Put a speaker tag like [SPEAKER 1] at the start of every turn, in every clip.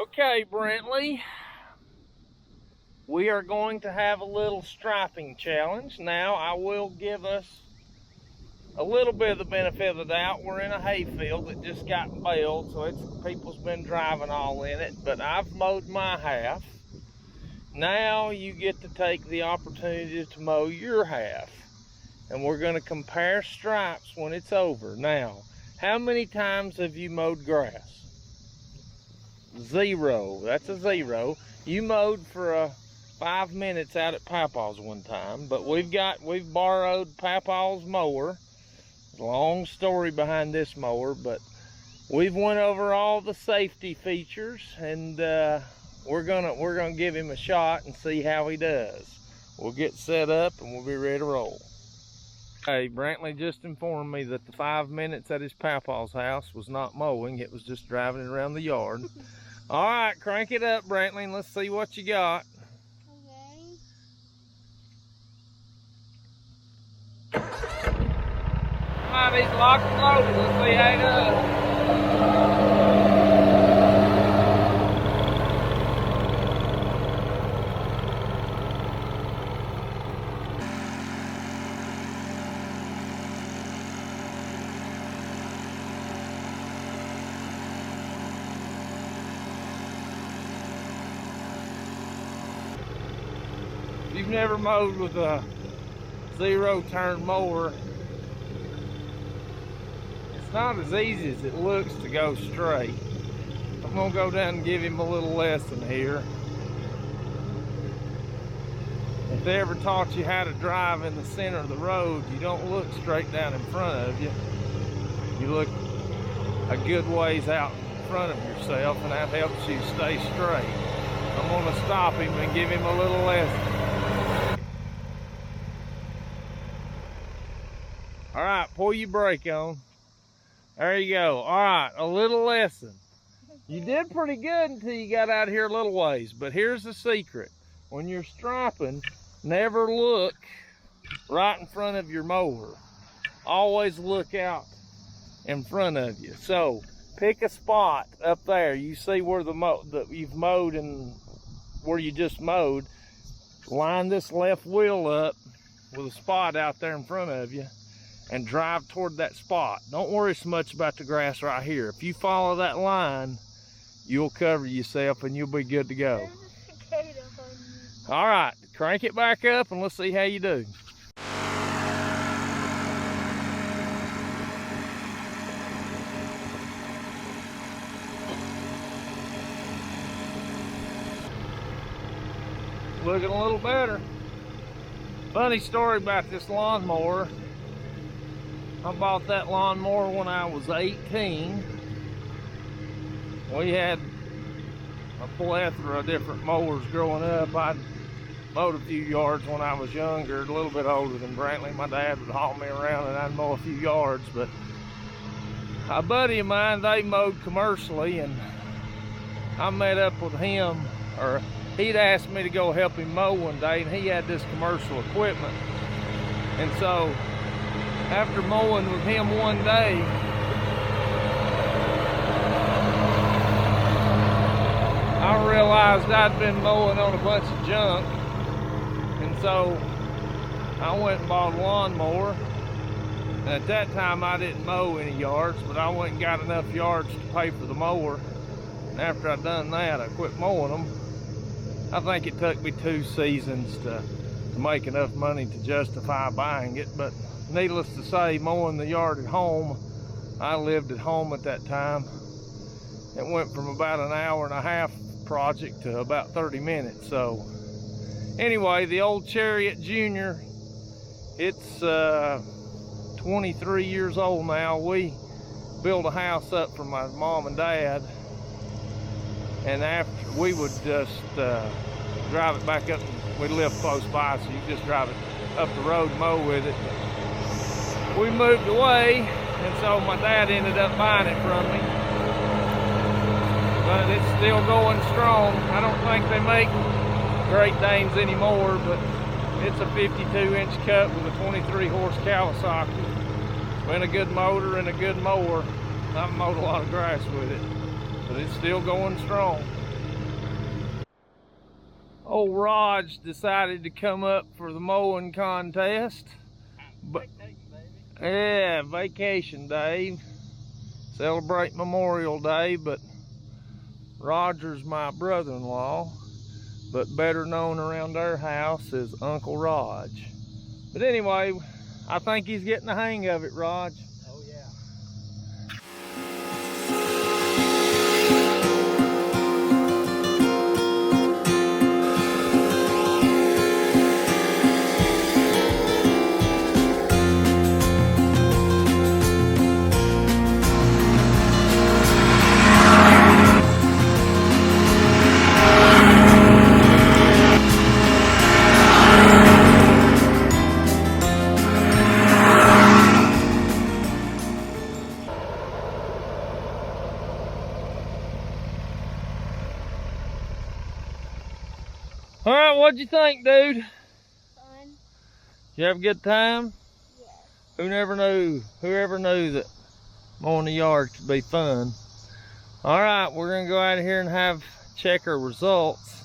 [SPEAKER 1] Okay, Brantley, we are going to have a little striping challenge. Now, I will give us a little bit of the benefit of the doubt. We're in a hayfield that just got baled, so people's been driving all in it, but I've mowed my half. Now you get to take the opportunity to mow your half, and we're going to compare stripes when it's over. Now, how many times have you mowed grass? 0. That's a 0. You mowed for 5 minutes out at Papaw's one time, but we've borrowed Papaw's mower. Long story behind this mower, but we've went over all the safety features, and we're gonna give him a shot and see how he does. We'll get set up and we'll be ready to roll. Hey, Brantley just informed me that the 5 minutes at his Papaw's house was not mowing, it was just driving it around the yard. All right, crank it up, Brantley, and let's see what you got.
[SPEAKER 2] Okay.
[SPEAKER 1] All right, he's locked and loaded. Let's see how he does. If you've never mowed with a 0-turn mower, it's not as easy as it looks to go straight. I'm gonna go down and give him a little lesson here. If they ever taught you how to drive in the center of the road, you don't look straight down in front of you. You look a good ways out in front of yourself, and that helps you stay straight. I'm gonna stop him and give him a little lesson. All right, pull your brake on. There you go. All right, a little lesson. You did pretty good until you got out here a little ways, but here's the secret. When you're striping, never look right in front of your mower. Always look out in front of you. So pick a spot up there. You see where you've mowed and where you just mowed. Line this left wheel up with a spot out there in front of you and drive toward that spot. Don't worry so much about the grass right here. If you follow that line, you'll cover yourself and you'll be good to go. All right, crank it back up and let's see how you do. Looking a little better. Funny story about this lawnmower. I bought that lawnmower when I was 18. We had a plethora of different mowers growing up. I mowed a few yards when I was younger, a little bit older than Brantley. My dad would haul me around and I'd mow a few yards, but a buddy of mine, they mowed commercially, and I met up with him, or he'd asked me to go help him mow one day, and he had this commercial equipment. And so after mowing with him one day, I realized I'd been mowing on a bunch of junk, and so I went and bought a lawnmower. And at that time I didn't mow any yards, but I went and got enough yards to pay for the mower. And after I'd done that, I quit mowing them. I think it took me 2 seasons to make enough money to justify buying it, but needless to say, mowing the yard at home, I lived at home at that time. It went from about an 1.5-hour project to about 30 minutes. So anyway, the old Chariot Jr, it's 23 years old now. We built a house up for my mom and dad, and after we would just drive it back up. We live close by, so you just drive it up the road and mow with it. We moved away, and so my dad ended up buying it from me. But it's still going strong. I don't think they make Great Danes anymore, but it's a 52-inch cut with a 23-horse Kawasaki. It's been a good motor and a good mower. I've mowed a lot of grass with it, but it's still going strong. Old Raj decided to come up for the mowing contest. But yeah, vacation day. Celebrate Memorial Day, but Roger's my brother-in-law, but better known around our house as Uncle Raj. But anyway, I think he's getting the hang of it, Raj.
[SPEAKER 2] Oh yeah.
[SPEAKER 1] All right, what'd you think, dude?
[SPEAKER 3] Fun.
[SPEAKER 1] You have a good time?
[SPEAKER 3] Yes.
[SPEAKER 1] Whoever knew that mowing the yard could be fun. All right, we're gonna go out here and check our results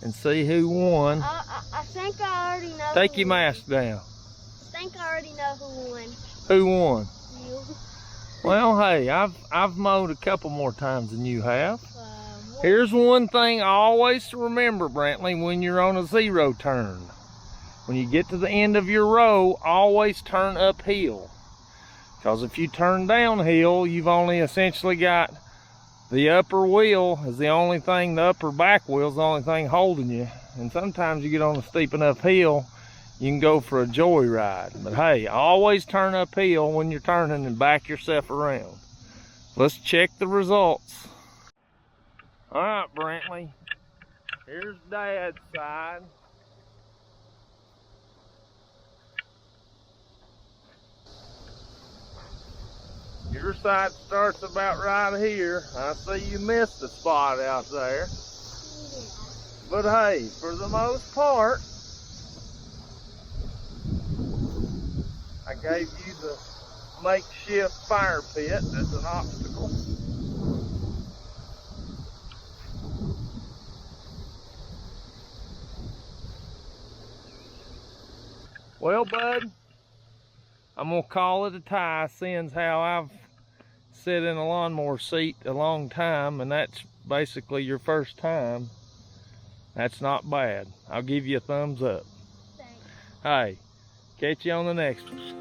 [SPEAKER 1] and see who won.
[SPEAKER 3] I think I already know.
[SPEAKER 1] Take your mask down.
[SPEAKER 3] I think I already know who won.
[SPEAKER 1] Who won?
[SPEAKER 3] You.
[SPEAKER 1] Well, hey, I've mowed a couple more times than you have.
[SPEAKER 3] What?
[SPEAKER 1] Here's one thing always to remember, Brantley, when you're on a zero turn. When you get to the end of your row, always turn uphill. Because if you turn downhill, you've only essentially got the upper wheel is the only thing, the upper back wheel is the only thing holding you. And sometimes you get on a steep enough hill, you can go for a joyride. But hey, always turn uphill when you're turning and back yourself around. Let's check the results. All right, Brantley, here's Dad's side. Your side starts about right here. I see you missed a spot out there. But hey, for the most part, I gave you the makeshift fire pit as an obstacle. Well, bud, I'm gonna call it a tie, seeing how I've sat in a lawnmower seat a long time, and that's basically your first time. That's not bad. I'll give you a thumbs up.
[SPEAKER 3] Thanks.
[SPEAKER 1] Hey, catch you on the next one.